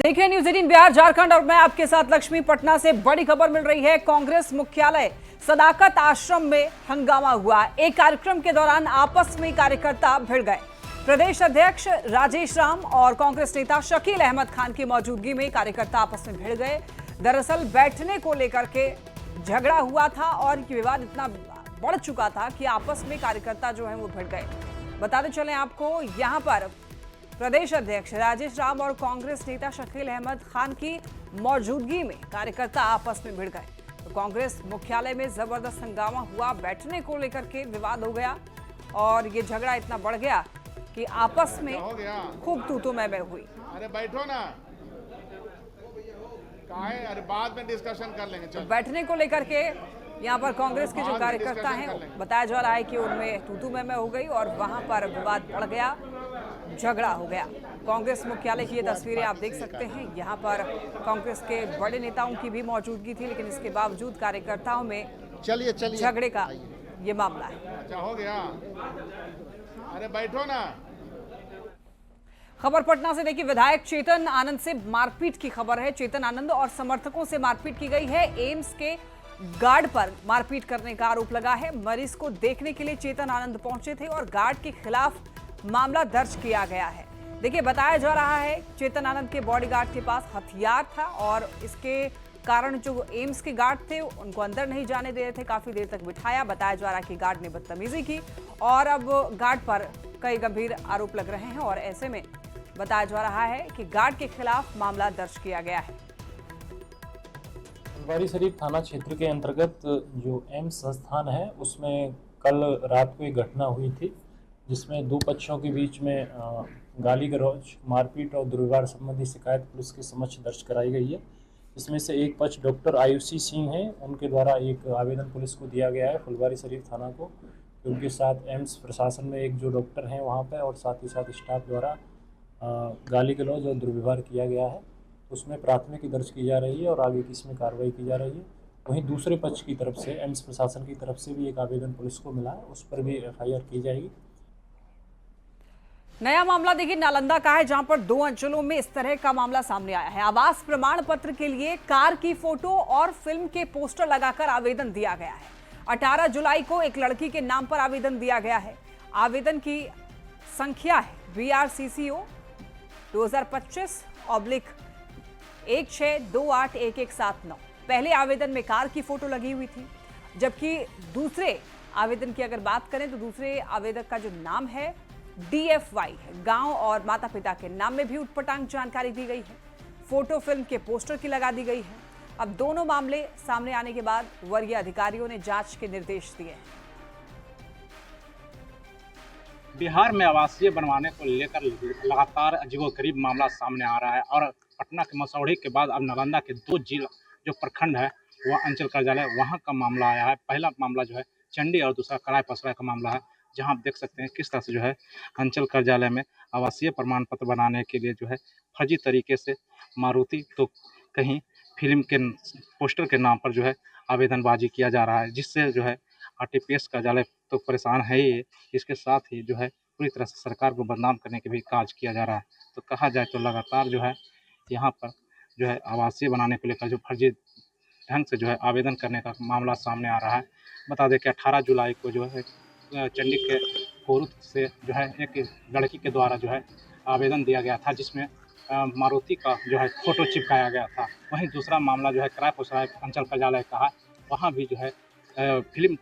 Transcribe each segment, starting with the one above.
देखिए न्यूज 18 बिहार झारखंड और मैं आपके साथ लक्ष्मी। पटना से बड़ी खबर मिल रही है। कांग्रेस मुख्यालय सदाकत आश्रम में हंगामा हुआ। एक कार्यक्रम के दौरान आपस में कार्यकर्ता भिड़ गए। प्रदेश अध्यक्ष राजेश राम और कांग्रेस नेता शकील अहमद खान की मौजूदगी में कार्यकर्ता आपस में भिड़ गए। दरअसल बैठने को लेकर के झगड़ा हुआ था और ये विवाद इतना बढ़ चुका था कि आपस में कार्यकर्ता जो है वो भिड़ गए। बताते चलें आपको, यहाँ पर प्रदेश अध्यक्ष राजेश राम और कांग्रेस नेता शकील अहमद खान की मौजूदगी में कार्यकर्ता आपस में भिड़ गए। तो कांग्रेस मुख्यालय में जबरदस्त हंगामा हुआ। बैठने को लेकर के विवाद हो गया और ये झगड़ा इतना बढ़ गया कि आपस में खूब तू मैं हुई। अरे बैठो ना, काहे? अरे बाद में डिस्कशन कर लेंगे। तो बैठने को लेकर के यहाँ पर कांग्रेस के जो कार्यकर्ता हैं, बताया जा रहा है कि उनमें तू मैं हो गई और वहां पर विवाद बढ़ गया, झगड़ा हो गया। कांग्रेस मुख्यालय की ये तस्वीरें आप देख सकते हैं। यहाँ पर कांग्रेस के बड़े नेताओं की भी मौजूदगी थी, लेकिन इसके बावजूद कार्यकर्ताओं में चलिए झगड़े का ये मामला है। अच्छा हो गया, अरे बैठो ना। खबर पटना से देखिए, विधायक चेतन आनंद से मारपीट की खबर है। चेतन आनंद और समर्थकों से मारपीट की गई है। एम्स के गार्ड पर मारपीट करने का आरोप लगा है। मरीज को देखने के लिए चेतन आनंद पहुंचे थे और गार्ड के खिलाफ मामला दर्ज किया गया है। देखिए, बताया जा रहा है चेतन आनंद के बॉडीगार्ड के पास हथियार था और इसके कारण जो एम्स के गार्ड थे उनको अंदर नहीं जाने दे रहे थे। काफी देर तक बिठाया। बताया जा रहा है कि गार्ड ने बदतमीजी की और अब गार्ड पर कई गंभीर आरोप लग रहे हैं और ऐसे में बताया जा रहा है कि गार्ड के खिलाफ मामला दर्ज किया गया है। फुलवारी शरीफ थाना क्षेत्र के अंतर्गत जो एम्स संस्थान है उसमें कल रात को एक घटना हुई थी, जिसमें दो पक्षों के बीच में गाली गलौज, मारपीट और दुर्व्यवहार संबंधी शिकायत पुलिस के समक्ष दर्ज कराई गई है। इसमें से एक पक्ष डॉक्टर आयुषी सिंह हैं, उनके द्वारा एक आवेदन पुलिस को दिया गया है फुलवारी शरीफ थाना को। उनके साथ एम्स प्रशासन में एक जो डॉक्टर हैं वहाँ पर और साथ ही साथ स्टाफ द्वारा गाली गलौज और दुर्व्यवहार किया गया है। उसमें प्राथमिकी दर्ज की जा रही है और आगे की इसमें कार्रवाई की जा रही है। वहीं दूसरे पक्ष की तरफ से एम्स प्रशासन की तरफ से भी एक आवेदन पुलिस को मिला है, उस पर भी एफआईआर की जाएगी। नया मामला देखिए नालंदा का है, जहां पर 2 अंचलों में इस तरह का मामला सामने आया है। आवास प्रमाण पत्र के लिए कार की फोटो और फिल्म के पोस्टर लगाकर आवेदन दिया गया है। 18 जुलाई को एक लड़की के नाम पर आवेदन दिया गया है। आवेदन की संख्या है BRCCO 2025/16281179। पहले आवेदन में कार की फोटो लगी हुई थी, जबकि दूसरे आवेदन की अगर बात करें तो दूसरे आवेदक का जो नाम है DFY है। गांव और माता पिता के नाम में भी उटपटांग जानकारी दी गई है। फोटो फिल्म के पोस्टर की लगा दी गई है। अब दोनों मामले सामने आने के बाद वरीय अधिकारियों ने जांच के निर्देश दिए हैं। बिहार में आवासीय बनवाने को लेकर लगातार अजीबोगरीब मामला सामने आ रहा है और पटना के मसौढ़ी के बाद अब नालंदा के 2 जिला जो प्रखंड है वह अंचल कार्यालय वहां का मामला आया है। पहला मामला जो है चंडी और दूसरा कराय पसराय का मामला है, जहां आप देख सकते हैं किस तरह से जो है अंचल कार्यालय में आवासीय प्रमाण पत्र बनाने के लिए जो है फर्जी तरीके से मारुति तो कहीं फिल्म के पोस्टर के नाम पर जो है आवेदनबाजी किया जा रहा है, जिससे जो है RTPS कार्यालय तो परेशान है ही, इसके साथ ही जो है पूरी तरह से सरकार को बदनाम करने के भी कार्य किया जा रहा है। तो कहा जाए तो लगातार जो है यहाँ पर जो है आवासीय बनाने को लेकर जो फर्जी ढंग से जो है आवेदन करने का मामला सामने आ रहा है। बता दें कि 18 जुलाई को जो है चंडी के कोरुत से जो है एक लड़की के द्वारा जो है आवेदन दिया गया था, जिसमें मारुति का जो है फोटो चिपकाया गया था। वहीं दूसरा मामला जो है कराय पसराय अंचल कार्यालय का है, वहाँ भी जो है फिल्म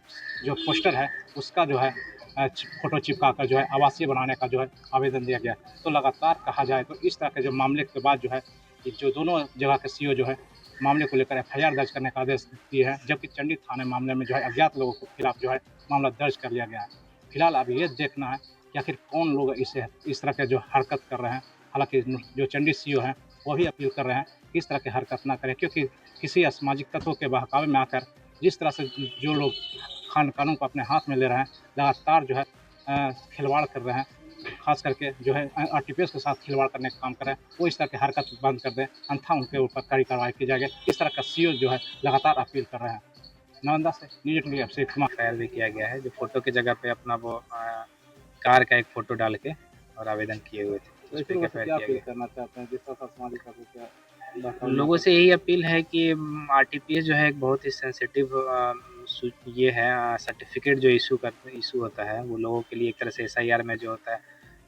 जो पोस्टर है उसका जो है फोटो चिपका कर जो है आवासीय बनाने का जो है आवेदन दिया गया। तो लगातार कहा जाए तो इस तरह के जो मामले के बाद जो है जो दोनों जगह के CO जो है मामले को लेकर FIR दर्ज करने का आदेश दिए हैं, जबकि चंडी थाने मामले में जो है अज्ञात लोगों के खिलाफ जो है मामला दर्ज कर लिया गया है। फिलहाल अब ये देखना है कि आखिर कौन लोग इस तरह के जो हरकत कर रहे हैं। हालांकि जो चंडी CO हैं वो भी अपील कर रहे हैं कि इस तरह की हरकत ना करें, क्योंकि किसी असामाजिक तत्वों के बहकावे में आकर जिस तरह से जो लोग कानून को अपने हाथ में ले रहे हैं, लगातार जो है खिलवाड़ कर रहे हैं, खास करके जो है RTPS के साथ खिलवाड़ करने का काम कर रहे हैं, वो इस तरह की हरकत बंद कर दें, अन्यथा उनके ऊपर कड़ी कार्रवाई की जाएगी। इस तरह का CO जो है लगातार अपील कर रहे हैं। नालंदा से न्यूज़ 18 अभिषेक कुमार। ट्रायल भी किया गया है, जो फोटो की जगह पे अपना वो कार का एक फोटो डाल के और आवेदन किए हुए थे। तो इस पर क्या अपील करना चाहते हैं, जिस तरह सामाजिक क्या लोगों से यही अपील है कि आरटीपीएस जो है एक बहुत ही सेंसिटिव ये है सर्टिफिकेट जो इशू होता है, वो लोगों के लिए एक तरह से एसआईआर में जो होता है,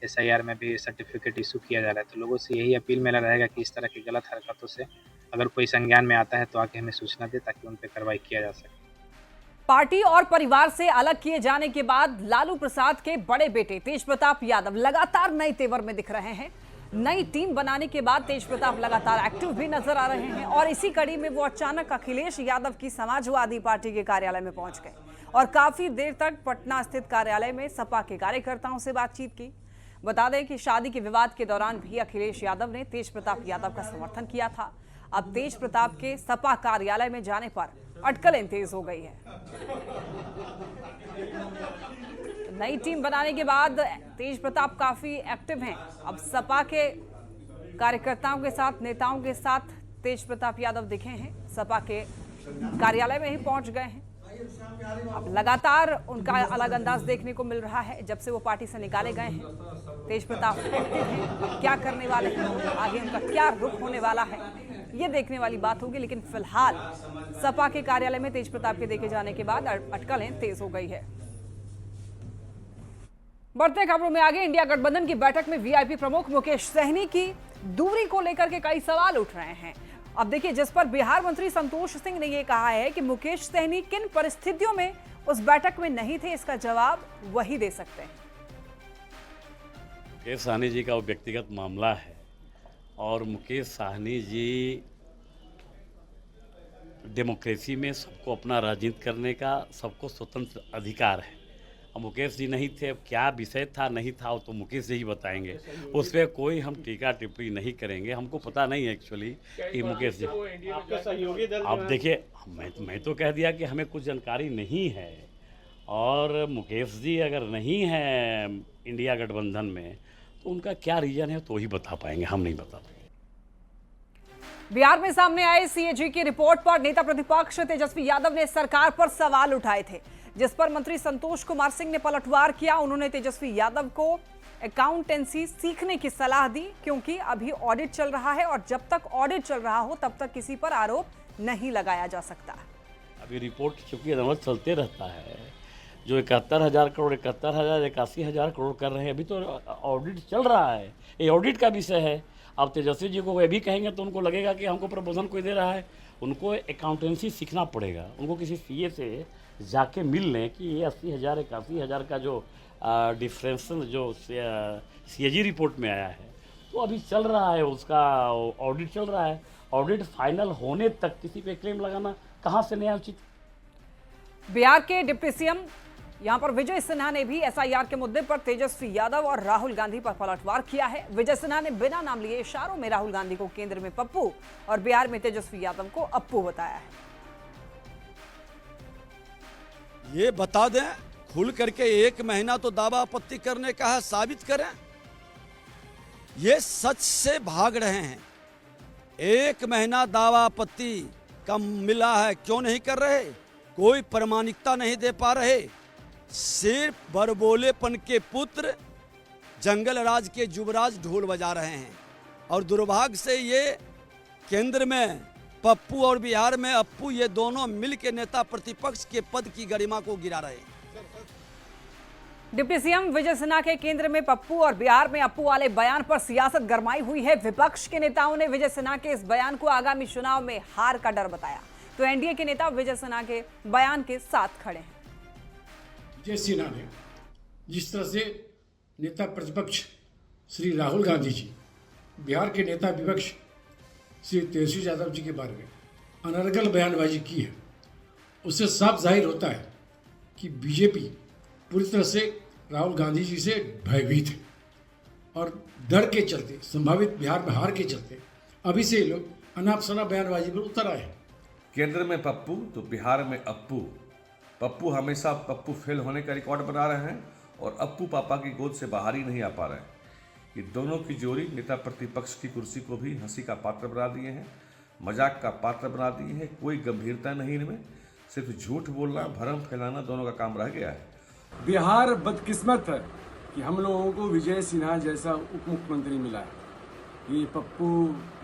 एसआईआर में भी सर्टिफिकेट इशू किया जा रहा है। तो लोगों से यही अपील मेरा रहेगा कि इस तरह की गलत हरकतों से अगर कोई संज्ञान में आता है तो आके हमें सूचना दे, ताकि उन पर कार्रवाई किया जा सके। पार्टी और परिवार से अलग किए जाने के बाद लालू प्रसाद के बड़े बेटे तेज प्रताप यादव लगातार नए तेवर में दिख रहे हैं। नई टीम बनाने के बाद तेज प्रताप लगातार एक्टिव भी नजर आ रहे हैं और इसी कड़ी में वो अचानक अखिलेश यादव की समाजवादी पार्टी के कार्यालय में पहुंच गए और काफी देर तक पटना स्थित कार्यालय में सपा के कार्यकर्ताओं से बातचीत की। बता दें कि शादी के विवाद के दौरान भी अखिलेश यादव ने तेज प्रताप यादव का समर्थन किया था। अब तेज प्रताप के सपा कार्यालय में जाने पर अटकलें तेज हो गई है। नई टीम बनाने के बाद तेज प्रताप काफी एक्टिव हैं। अब सपा के कार्यकर्ताओं के साथ, नेताओं के साथ तेज प्रताप यादव दिखे हैं, सपा के कार्यालय में ही पहुंच गए हैं। अब लगातार उनका अलग अंदाज देखने को मिल रहा है जब से वो पार्टी से निकाले गए हैं। तेज प्रताप एक्टिव हैं, अब क्या करने वाले हैं, आगे उनका क्या रुख होने वाला है, ये देखने वाली बात होगी। लेकिन फिलहाल सपा के कार्यालय में तेज प्रताप के देखे जाने के बाद अटकलें तेज हो गई है। बढ़ते खबरों में आगे, इंडिया गठबंधन की बैठक में वीआईपी प्रमुख मुकेश सहनी की दूरी को लेकर के कई सवाल उठ रहे हैं। अब देखिए, जिस पर बिहार मंत्री संतोष सिंह ने यह कहा है कि मुकेश सहनी किन परिस्थितियों में उस बैठक में नहीं थे, इसका जवाब वही दे सकते हैं। मुकेश सहनी जी का वो व्यक्तिगत मामला है और मुकेश सहनी जी डेमोक्रेसी में सबको अपना राजनीति करने का सबको स्वतंत्र अधिकार है। अब मुकेश जी नहीं थे, अब क्या विषय था नहीं था वो तो मुकेश जी ही बताएंगे, उस पर कोई हम टीका टिप्पणी नहीं करेंगे। हमको पता नहीं है एक्चुअली कि मुकेश जी अब देखिए, मैं तो कह दिया कि हमें कुछ जानकारी नहीं है और मुकेश जी अगर नहीं है इंडिया गठबंधन में तो उनका क्या रीजन है तो ही बता पाएंगे, हम नहीं बता पाएंगे। बिहार में सामने आए सीएजी की रिपोर्ट पर नेता प्रतिपक्ष तेजस्वी यादव ने सरकार पर सवाल उठाए थे, जिस पर मंत्री संतोष कुमार सिंह ने पलटवार किया। उन्होंने तेजस्वी यादव को अकाउंटेंसी सीखने की सलाह दी, क्योंकि अभी ऑडिट चल रहा है और जब तक ऑडिट चल रहा हो तब तक किसी पर आरोप नहीं लगाया जा सकता। अभी रिपोर्ट चूंकि अमल चलते रहता है, जो 71,000 करोड़ 71,000 81,000 करोड़ कर रहे हैं, अभी तो ऑडिट चल रहा है, ये ऑडिट का विषय है। अब तेजस्वी जी को वे भी कहेंगे तो उनको लगेगा कि हमको प्रपोजल कोई दे रहा है, उनको अकाउंटेंसी सीखना पड़ेगा। उनको किसी सीए से जाके मिल लें कि ये 80,000 81,000 का जो डिफरेंशियल जो सीएजी रिपोर्ट में आया है, तो अभी चल रहा है, उसका ऑडिट चल रहा है। ऑडिट फाइनल होने तक किसी पे क्लेम लगाना कहाँ से न्याय उचित। बिहार के डिप्टी सीएम यहां पर विजय सिन्हा ने भी एसआईआर के मुद्दे पर तेजस्वी यादव और राहुल गांधी पर पलटवार किया है। विजय सिन्हा ने बिना नाम लिए इशारों में राहुल गांधी को केंद्र में पप्पू और बिहार में तेजस्वी यादव को अप्पू बताया है। ये बता दें खुल करके, 1 महीना तो दावा आपत्ति करने का है, साबित करें। ये सच से भाग रहे हैं। 1 महीना दावा आपत्ति का मिला है, क्यों नहीं कर रहे? कोई प्रामाणिकता नहीं दे पा रहे। सिर्फ बड़बोलेपन के पुत्र जंगल राज के युवराज ढोल बजा रहे हैं और दुर्भाग्य से ये केंद्र में पप्पू और बिहार में अप्पू, ये दोनों मिलकर नेता प्रतिपक्ष के पद की गरिमा को गिरा रहे हैं। डिप्टी सीएम विजय सिन्हा के केंद्र में पप्पू और बिहार में अप्पू वाले बयान पर सियासत गरमाई हुई है। विपक्ष के नेताओं ने विजय सिन्हा के इस बयान को आगामी चुनाव में हार का डर बताया, तो एनडीए के नेता विजय सिन्हा के बयान के साथ खड़े हैं। विजय सिन्हा ने जिस तरह से नेता प्रतिपक्ष श्री राहुल गांधी जी, बिहार के नेता विपक्ष श्री तेजस्वी यादव जी के बारे में अनर्गल बयानबाजी की है, उससे साफ जाहिर होता है कि बीजेपी पूरी तरह से राहुल गांधी जी से भयभीत है और डर के चलते, संभावित बिहार में हार के चलते अभी से ये लोग अनाप शनाप बयानबाजी पर उतर आए हैं। केंद्र में पप्पू तो बिहार में अप्पू। पप्पू हमेशा पप्पू फेल होने का रिकॉर्ड बना रहे हैं और अप्पू पापा की गोद से बाहर ही नहीं आ पा रहे हैं। ये दोनों की जोड़ी नेता प्रतिपक्ष की कुर्सी को भी हंसी का पात्र बना दिए हैं, मजाक का पात्र बना दिए हैं। कोई गंभीरता नहीं इनमें, सिर्फ झूठ बोलना, भरम फैलाना दोनों का काम रह गया है। बिहार बदकिस्मत है कि हम लोगों को विजय सिन्हा जैसा उप मुख्यमंत्री मिला है। ये पप्पू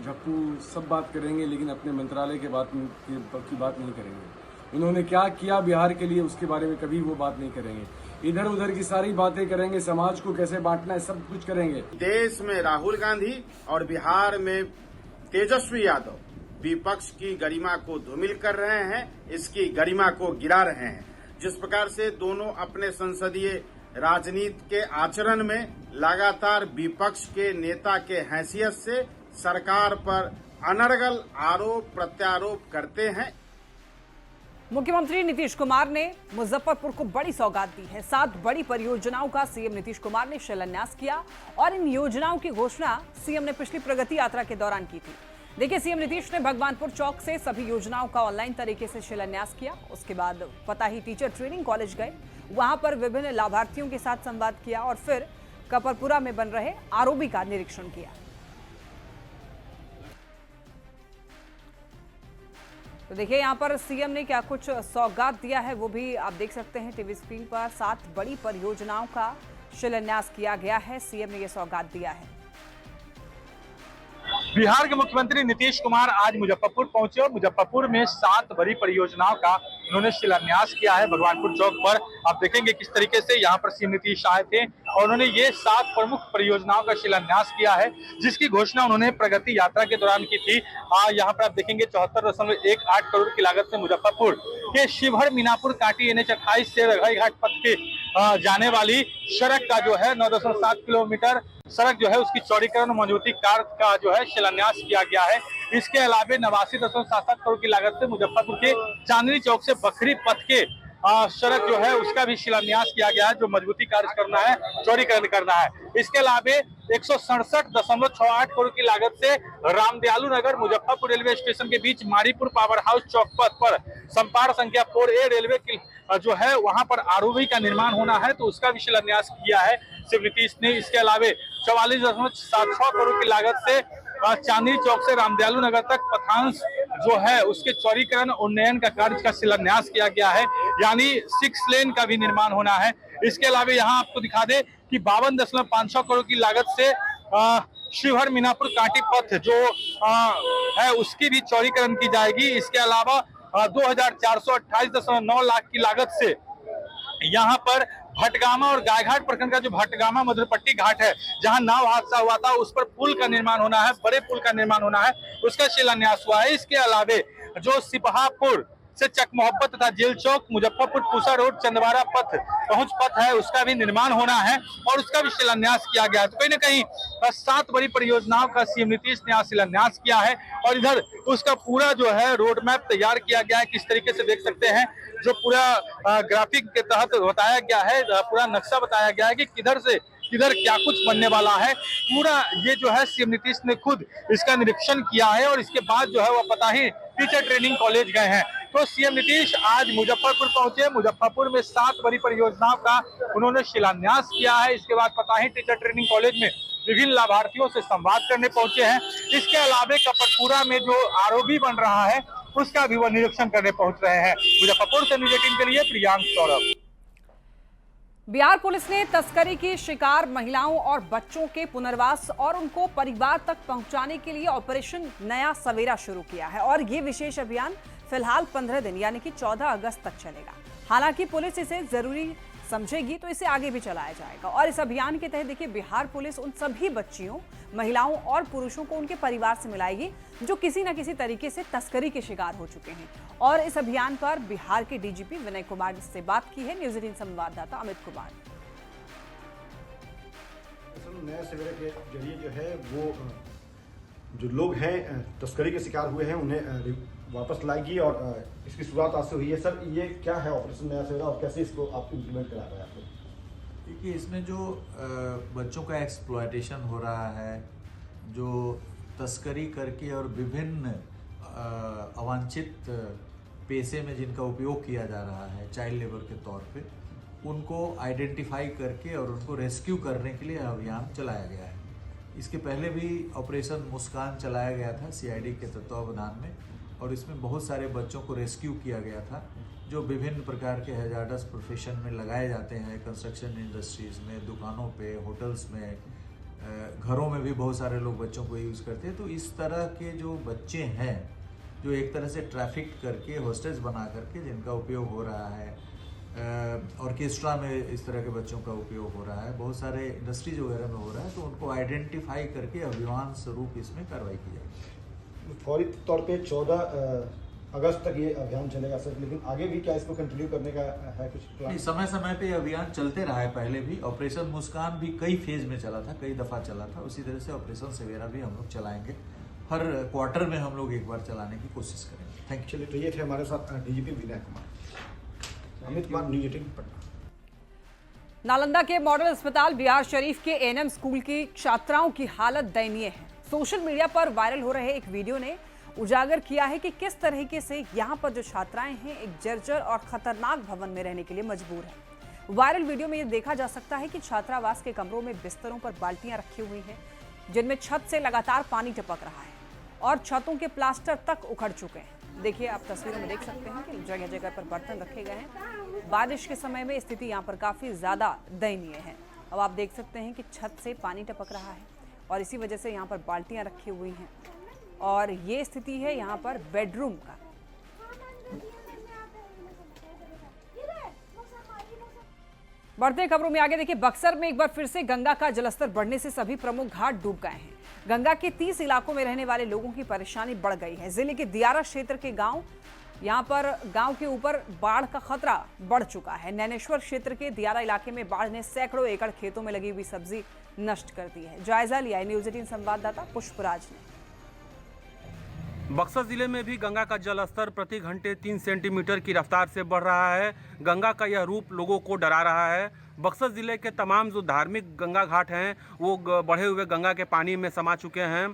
झप्पू सब बात करेंगे लेकिन अपने मंत्रालय की बात नहीं करेंगे। उन्होंने क्या किया बिहार के लिए उसके बारे में कभी वो बात नहीं करेंगे। इधर उधर की सारी बातें करेंगे, समाज को कैसे बांटना है सब कुछ करेंगे। देश में राहुल गांधी और बिहार में तेजस्वी यादव विपक्ष की गरिमा को धूमिल कर रहे हैं, इसकी गरिमा को गिरा रहे हैं। जिस प्रकार से दोनों अपने संसदीय राजनीति के आचरण में लगातार विपक्ष के नेता के हैसियत से सरकार पर अनर्गल आरोप प्रत्यारोप करते हैं। मुख्यमंत्री नीतीश कुमार ने मुजफ्फरपुर को बड़ी सौगात दी है। 7 बड़ी परियोजनाओं का सीएम नीतीश कुमार ने शिलान्यास किया और इन योजनाओं की घोषणा सीएम ने पिछली प्रगति यात्रा के दौरान की थी। देखिए, सीएम नीतीश ने भगवानपुर चौक से सभी योजनाओं का ऑनलाइन तरीके से शिलान्यास किया। उसके बाद पताही टीचर ट्रेनिंग कॉलेज गए, वहां पर विभिन्न लाभार्थियों के साथ संवाद किया और फिर कपरपुरा में बन रहे आरओबी का निरीक्षण किया। तो देखिए, यहां पर सीएम ने क्या कुछ सौगात दिया है वो भी आप देख सकते हैं टीवी स्क्रीन पर। 7 बड़ी परियोजनाओं का शिलान्यास किया गया है, सीएम ने यह सौगात दिया है। बिहार के मुख्यमंत्री नीतीश कुमार आज मुजफ्फरपुर पहुंचे और मुजफ्फरपुर में 7 बड़ी परियोजनाओं का उन्होंने शिलान्यास किया है। भगवानपुर चौक पर आप देखेंगे किस तरीके से यहाँ पर सीएम नीतीश आए थे और उन्होंने ये 7 प्रमुख परियोजनाओं का शिलान्यास किया है, जिसकी घोषणा उन्होंने प्रगति यात्रा के दौरान की थी। यहाँ पर आप देखेंगे 74.18 करोड़ की लागत से मुजफ्फरपुर के शिवहर मीनापुर काटी NH 28 से रघाई घाट पथ के जाने वाली सड़क का जो है 9.7 किलोमीटर सड़क जो है उसकी चौड़ीकरण मजबूती कार्य का जो है शिलान्यास किया गया है। इसके अलावा 89.77 करोड़ की लागत से मुजफ्फरपुर के चांदनी चौक से बखरी पथ के सड़क जो है उसका भी शिलान्यास किया गया है, जो मजबूती कार्य करना है, चौड़ीकरण करना है। इसके अलावा 167.68 करोड़ की लागत से रामदयालु नगर मुजफ्फरपुर रेलवे स्टेशन के बीच मारीपुर पावर हाउस चौक पथ पर संपार संख्या 4A रेलवे की जो है वहां पर आरओबी का निर्माण होना है, तो उसका भी शिलान्यास किया है सीएम नीतीश ने। इसके अलावा 44.76 करोड़ की लागत से चांदनी चौक से रामदयालु नगर तक पथांश जो है उसके चौड़ीकरण उन्नयन का कार्य का शिलान्यास किया गया है, यानी 6 लेन का भी निर्माण होना है। इसके अलावा यहाँ आपको दिखा दे कि 52.5 करोड़ की लागत से शिवहर मीनापुर कांटी पथ जो है उसकी भी चौड़ीकरण की जाएगी। इसके अलावा 2428.9 लाख की लागत से यहाँ पर भटगामा और गायघाट प्रखंड का जो भटगामा मधुरपट्टी घाट है, जहां नाव हादसा हुआ था, उस पर पुल का निर्माण होना है, बड़े पुल का निर्माण होना है, उसका शिलान्यास हुआ है। इसके अलावे जो सिपहापुर से चक मोहब्बत तथा जेल चौक मुजफ्फरपुर पूसा रोड चंदवारा पथ पहुंच पथ है, उसका भी निर्माण होना है और उसका भी शिलान्यास किया गया है। तो कहीं ना कहीं 7 बड़ी परियोजनाओं का सीएम नीतीश ने शिलान्यास किया है और इधर उसका पूरा जो है रोड मैप तैयार किया गया है। किस तरीके से देख सकते हैं, जो पूरा ग्राफिक के तहत बताया गया है, पूरा नक्शा बताया गया है कि किधर से किधर क्या कुछ बनने वाला है। पूरा ये जो है सीएम नीतीश ने खुद इसका निरीक्षण किया है और इसके बाद जो है वो पताही टीचर ट्रेनिंग कॉलेज गए हैं। तो सीएम नीतीश आज मुजफ्फरपुर पहुंचे। मुजफ्फरपुर में 7 बड़ी परियोजनाओं का उन्होंने शिलान्यास किया है। इसके बाद पताही टीचर ट्रेनिंग कॉलेज में विभिन्न लाभार्थियों से संवाद करने पहुंचे हैं। इसके अलावा कपरपुरा में जो आरओबी बन रहा है उसका भी वो निरीक्षण करने पहुंच रहे हैं। मुजफ्फरपुर से न्यूज़ 18 के लिए प्रियांक सौरभ। बिहार पुलिस ने तस्करी की शिकार महिलाओं और बच्चों के पुनर्वास और उनको परिवार तक पहुंचाने के लिए ऑपरेशन नया सवेरा शुरू किया है और ये विशेष अभियान फिलहाल 15 दिन यानी कि 14 अगस्त तक चलेगा। हालांकि पुलिस इसे जरूरी समझेगी तो इसे आगे भी चलाया जाएगा और इस अभियान के तहत देखिए बिहार पुलिस उन सभी बच्चियों, महिलाओं और पुरुषों को उनके परिवार से मिलाएगी जो किसी न किसी तरीके से तस्करी के शिकार हो चुके हैं। और इस अभियान पर बिहार के डीजीपी विनय कुमार से बात की है न्यूज़ 18 संवाददाता अमित कुमार। नए सवेरे के जरिए जो है वो जो लोग हैं तस्करी के शिकार हुए हैं उन्हें वापस लाएगी और इसकी शुरुआत आज से हुई है। सर, ये क्या है ऑपरेशन नया सवेरा और कैसे इसको आप इम्प्लीमेंट करा रहे हैं आप? देखिए, इसमें जो बच्चों का एक्सप्लॉयटेशन हो रहा है, जो तस्करी करके और विभिन्न अवांछित पेशे में जिनका उपयोग किया जा रहा है चाइल्ड लेबर के तौर पे, उनको आइडेंटिफाई करके और उनको रेस्क्यू करने के लिए अभियान चलाया गया है। इसके पहले भी ऑपरेशन मुस्कान चलाया गया था सीआईडी के तत्वावधान में और इसमें बहुत सारे बच्चों को रेस्क्यू किया गया था जो विभिन्न प्रकार के हैजार्डस प्रोफेशन में लगाए जाते हैं, कंस्ट्रक्शन इंडस्ट्रीज़ में, दुकानों पे, होटल्स में, घरों में भी बहुत सारे लोग बच्चों को यूज़ करते हैं। तो इस तरह के जो बच्चे हैं जो एक तरह से ट्रैफिक करके होस्टेज बना करके जिनका उपयोग हो रहा है, ऑर्केस्ट्रा में इस तरह के बच्चों का उपयोग हो रहा है, बहुत सारे इंडस्ट्रीज वगैरह में हो रहा है, तो उनको आइडेंटिफाई करके अभियान स्वरूप इसमें कार्रवाई की जाएगी। फौरी तौर पे 14 अगस्त तक ये अभियान चलेगा सर, लेकिन आगे भी क्या इसको कंटिन्यू करने का है कुछ प्लान? नहीं, समय समय पे अभियान चलते रहा है। पहले भी ऑपरेशन मुस्कान भी कई फेज में चला था, कई दफ़ा चला था। उसी तरह से ऑपरेशन सवेरा भी हम लोग चलाएंगे, हर क्वार्टर में हम लोग एक बार चलाने की कोशिश करेंगे। Thank you. चलिए, तो ये थे हमारे साथ डीजीपी विनय कुमार। अमित कुमार, न्यूज़ 18 पटना। नालंदा के मॉडल अस्पताल बिहार शरीफ के एएनएम स्कूल की छात्राओं की हालत दयनीय है। सोशल मीडिया पर वायरल हो रहे एक वीडियो ने उजागर किया है कि किस तरीके से यहां पर जो छात्राएं हैं एक जर्जर और खतरनाक भवन में रहने के लिए मजबूर हैं। वायरल वीडियो में यह देखा जा सकता है कि छात्रावास के कमरों में बिस्तरों पर बाल्टियां रखी हुई हैं जिनमें छत से लगातार पानी टपक रहा है और छतों के प्लास्टर तक उखड़ चुके हैं। देखिए, आप तस्वीरों में देख सकते हैं कि जगह जगह पर बर्तन रखे गए हैं। बारिश के समय में स्थिति यहाँ पर काफी ज्यादा दयनीय है। अब आप देख सकते हैं कि छत से पानी टपक रहा है और इसी वजह से यहाँ पर बाल्टियां रखी हुई हैं और ये स्थिति है यहाँ पर बेडरूम का। बढ़ते खबरों में आगे देखिए, बक्सर में एक बार फिर से गंगा का जलस्तर बढ़ने से सभी प्रमुख घाट डूब गए हैं। गंगा के 30 इलाकों में रहने वाले लोगों की परेशानी बढ़ गई है। जिले के दियारा क्षेत्र के गांव, यहां पर गांव के ऊपर बाढ़ का खतरा बढ़ चुका है। नैनेश्वर क्षेत्र के दियारा इलाके में बाढ़ ने सैकड़ों एकड़ खेतों में लगी हुई सब्जी नष्ट कर दी है। जायजा लिया है न्यूज़ 18 संवाददाता पुष्पराज ने। बक्सर जिले में भी गंगा का जलस्तर प्रति घंटे 3 सेंटीमीटर की रफ्तार से बढ़ रहा है। गंगा का यह रूप लोगों को डरा रहा है। बक्सर जिले के तमाम जो धार्मिक गंगा घाट हैं वो बढ़े हुए गंगा के पानी में समा चुके हैं।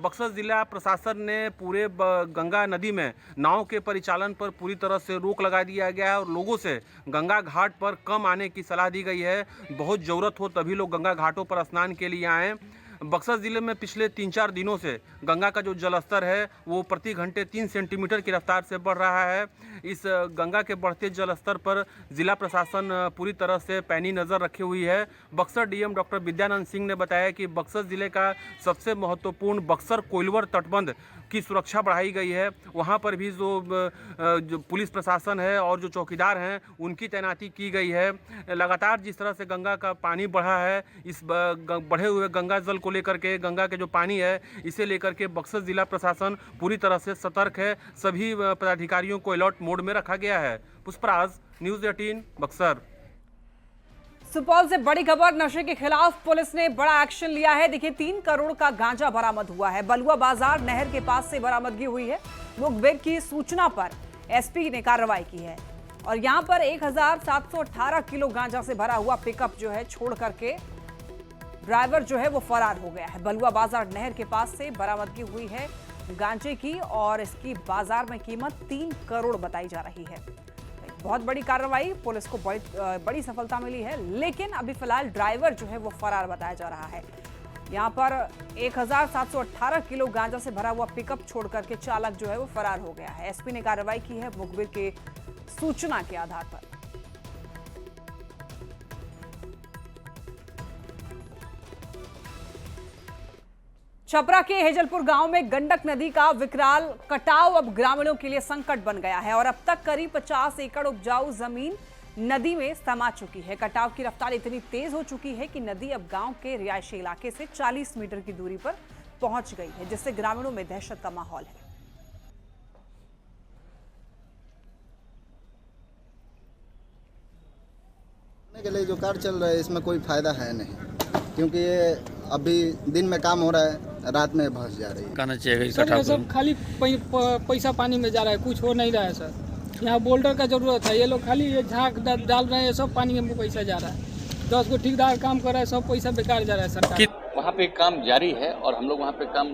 बक्सर जिला प्रशासन ने पूरे गंगा नदी में नाव के परिचालन पर पूरी तरह से रोक लगा दिया गया है और लोगों से गंगा घाट पर कम आने की सलाह दी गई है। बहुत ज़रूरत हो तभी लोग गंगा घाटों पर स्नान के लिए आएँ। बक्सर जिले में पिछले 3-4 दिनों से गंगा का जो जलस्तर है वो प्रति घंटे 3 सेंटीमीटर की रफ्तार से बढ़ रहा है। इस गंगा के बढ़ते जलस्तर पर जिला प्रशासन पूरी तरह से पैनी नज़र रखी हुई है। बक्सर डीएम डॉक्टर विद्यानंद सिंह ने बताया कि बक्सर जिले का सबसे महत्वपूर्ण बक्सर कोइलवर तटबंध की सुरक्षा बढ़ाई गई है। वहाँ पर भी जो पुलिस प्रशासन है और जो चौकीदार हैं उनकी तैनाती की गई है। लगातार जिस तरह से गंगा का पानी बढ़ा है, इस बढ़े हुए गंगा जल को लेकर के, गंगा के जो पानी है इसे लेकर के बक्सर जिला प्रशासन पूरी तरह से सतर्क है। सभी पदाधिकारियों को अलर्ट मोड में रखा गया है। पुष्पराज, न्यूज़ 18 बक्सर। सुपौल से बड़ी खबर, नशे के खिलाफ पुलिस ने बड़ा एक्शन लिया है। देखिए, 3 करोड़ का गांजा बरामद हुआ है। बलुआ बाजार नहर के पास से बरामदगी हुई है। मुखबिर की सूचना पर एसपी ने कार्रवाई की है और यहां पर 1718 किलो गांजा से भरा हुआ पिकअप जो है छोड़ करके ड्राइवर जो है वो फरार हो गया है। बलुआ बाजार नहर के पास से बरामदगी हुई है गांजे की और इसकी बाजार में कीमत 3 करोड़ बताई जा रही है। बहुत बड़ी कार्रवाई, पुलिस को बड़ी सफलता मिली है, लेकिन अभी फिलहाल ड्राइवर जो है वो फरार बताया जा रहा है। यहाँ पर 1718 किलो गांजा से भरा हुआ पिकअप छोड़ करके चालक जो है वो फरार हो गया है। एसपी ने कार्रवाई की है मुखबिर के सूचना के आधार पर। छपरा के हेजलपुर गांव में गंडक नदी का विकराल कटाव अब ग्रामीणों के लिए संकट बन गया है और अब तक करीब 50 एकड़ उपजाऊ जमीन नदी में समा चुकी है। कटाव की रफ्तार इतनी तेज हो चुकी है कि नदी अब गांव के रिहायशी इलाके से 40 मीटर की दूरी पर पहुंच गई है, जिससे ग्रामीणों में दहशत का माहौल है। के लिए जो कार्य चल रहा है इसमें कोई फायदा है नहीं, क्योंकि ये अभी दिन में काम हो रहा है, रात में भस जा रही है। कहना चाहिए सर, ये सब खाली पैसा पानी में जा रहा है, कुछ हो नहीं रहा है सर। यहाँ बोल्डर का जरूरत है, ये लोग खाली ये झाँक डाल रहे हैं, सब पानी में पैसा जा रहा है। 10 गो ठेकेदार काम कर रहा है, सब पैसा बेकार जा रहा है सरकार। वहाँ पे काम जारी है और हम लोग वहाँ पे काम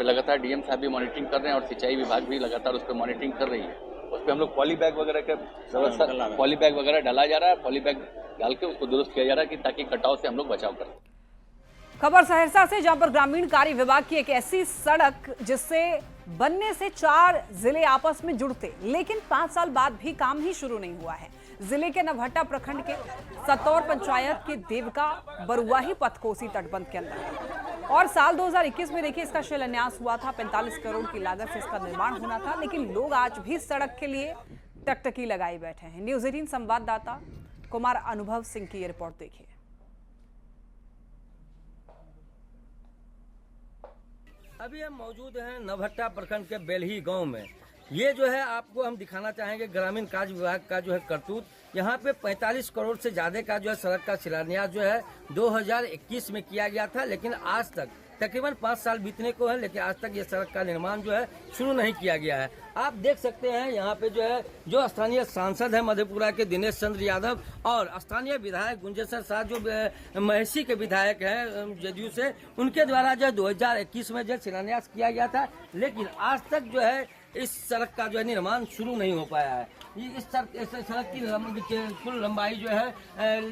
लगातार डीएम साहब भी मॉनिटरिंग कर रहे हैं और सिंचाई विभाग भी लगातार उस पर मॉनिटरिंग कर रही है। उस पर हम लोग पॉली बैग वगैरह का व्यवस्था, पॉली बैग वगैरह डाला जा रहा है, पॉली बैग डाल के उसको दुरुस्त किया जा रहा है कि ताकि कटाव से हम लोग बचाव करें। खबर सहरसा से, जहां पर ग्रामीण कार्य विभाग की एक ऐसी सड़क जिससे बनने से 4 जिले आपस में जुड़ते, लेकिन 5 साल बाद भी काम ही शुरू नहीं हुआ है। जिले के नवहट्टा प्रखंड के सतौर पंचायत के देवका बरुआही पथ कोसी तटबंध के अंदर, और साल 2021 में देखिए इसका शिलान्यास हुआ था। 45 करोड़ की लागत से इसका निर्माण होना था, लेकिन लोग आज भी सड़क के लिए टकटकी लगाए बैठे हैं। न्यूज़ 18 संवाददाता कुमार अनुभव सिंह की ये रिपोर्ट देखिए। अभी हम मौजूद हैं नवहट्टा प्रखंड के बेलही गांव में। ये जो है आपको हम दिखाना चाहेंगे ग्रामीण कार्य विभाग का जो है करतूत। यहाँ पे 45 करोड़ से ज्यादा का जो है सड़क का शिलान्यास जो है 2021 में किया गया था, लेकिन आज तक तकरीबन 5 साल बीतने को है, लेकिन आज तक ये सड़क का निर्माण जो है शुरू नहीं किया गया है। आप देख सकते हैं यहाँ पे जो है जो स्थानीय सांसद है मधेपुरा के दिनेश चंद्र यादव और स्थानीय विधायक गुंजेश्वर शाह जो महसी के विधायक हैं जदयू से, उनके द्वारा जो 2021 में जो शिलान्यास किया गया था, लेकिन आज तक जो है इस सड़क का जो है निर्माण शुरू नहीं हो पाया है। इस सड़क की कुल लंबाई जो है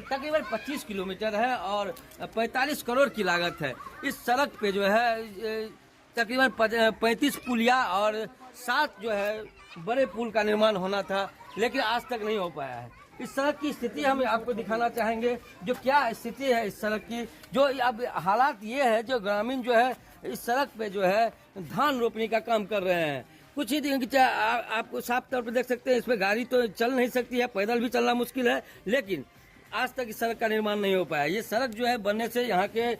तकरीबन 25 किलोमीटर है और 45 करोड़ की लागत है। इस सड़क पे जो है तकरीबन 35 पुलिया और 7 जो है बड़े पुल का निर्माण होना था, लेकिन आज तक नहीं हो पाया है। इस सड़क की स्थिति हम आपको दिखाना चाहेंगे, जो क्या स्थिति है इस सड़क की। जो अब हालात ये है, जो ग्रामीण जो है इस सड़क पे जो है धान रोपने का काम कर रहे हैं। कुछ ही दिन आपको साफ तौर पर देख सकते हैं, इसमें गाड़ी तो चल नहीं सकती है, पैदल भी चलना मुश्किल है, लेकिन आज तक इस सड़क का निर्माण नहीं हो पाया। ये सड़क जो है बनने से यहाँ के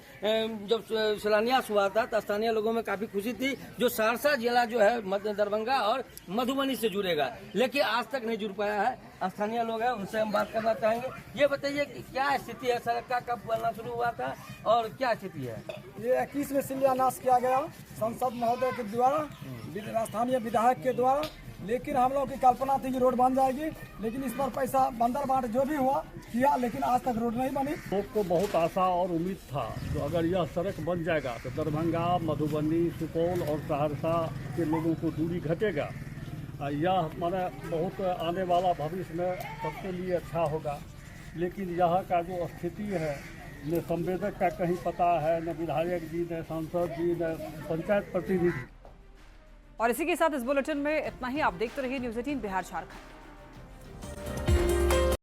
जब शिलान्यास हुआ था तो स्थानीय लोगों में काफी खुशी थी, जो सहरसा जिला जो है मध्य दरभंगा और मधुबनी से जुड़ेगा, लेकिन आज तक नहीं जुड़ पाया है। स्थानीय लोग हैं, उनसे हम बात करना चाहेंगे। ये बताइए कि क्या स्थिति है सड़क का, कब बनना शुरू हुआ था और क्या स्थिति है? ये 21 में शिलान्यास किया गया संसद महोदय के द्वारा, स्थानीय विधायक के द्वारा, लेकिन हम लोग की कल्पना थी कि रोड बन जाएगी, लेकिन इस पर पैसा बंदर बाट जो भी हुआ किया, लेकिन आज तक रोड नहीं बनी। लोग को बहुत आशा और उम्मीद था, तो अगर यह सड़क बन जाएगा तो दरभंगा, मधुबनी, सुपौल और सहरसा के लोगों को दूरी घटेगा। यह माने बहुत आने वाला भविष्य में सबके लिए अच्छा होगा, लेकिन यहाँ का जो स्थिति है, न संवेदक का कहीं पता है, न विधायक जी, न सांसद जी, न पंचायत प्रतिनिधि। और इसी के साथ इस बुलेटिन में इतना ही। आप देखते रहिए न्यूज़ 18 बिहार झारखंड।